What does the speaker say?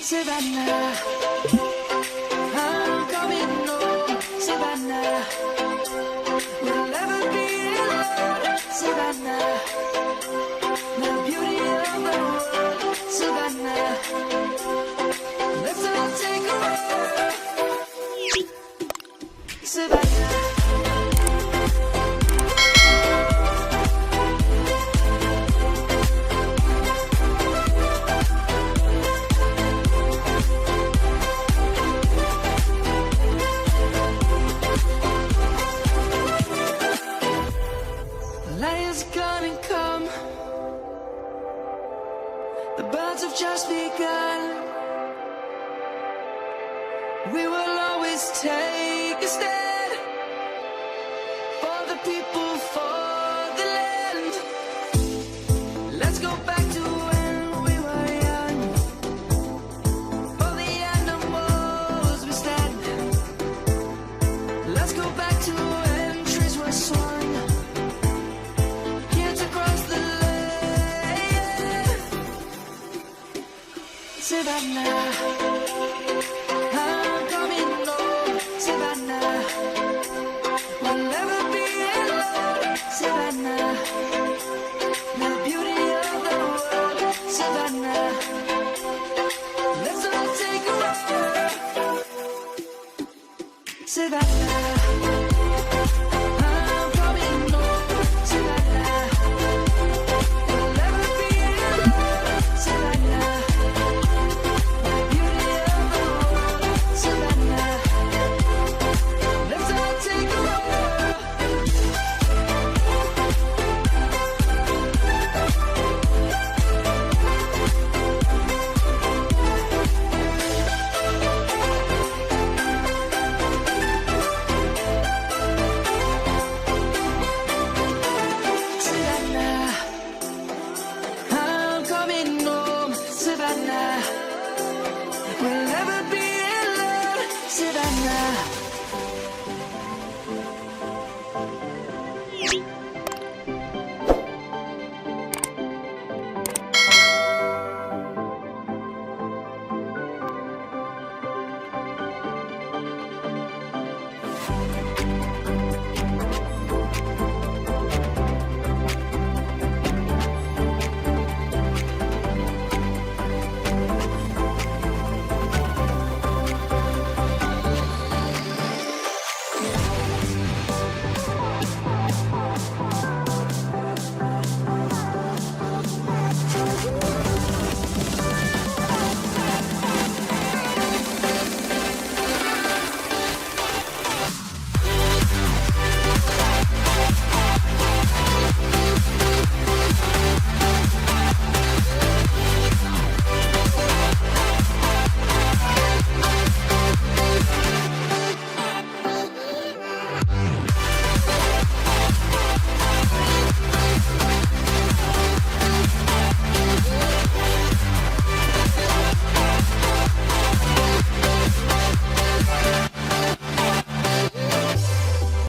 Savannah, I'm coming home, Savannah. We'll never be alone, Savannah. The beauty of the world, Savannah. Let's all take a ride, Savannah. Light gonna come. The birds have just begun. We will always take a stand for the people, for the land. Let's go back to when we were young. For the animals we stand. Let's go back to when trees were swung. Savannah, I'm coming home, Savannah. We'll never be alone, Savannah. The beauty of the world, Savannah. Let's all take a ride, Savannah. I'm coming home, Savannah. We'll never be alone, Savannah. Savannah, we'll never be alone, Savannah.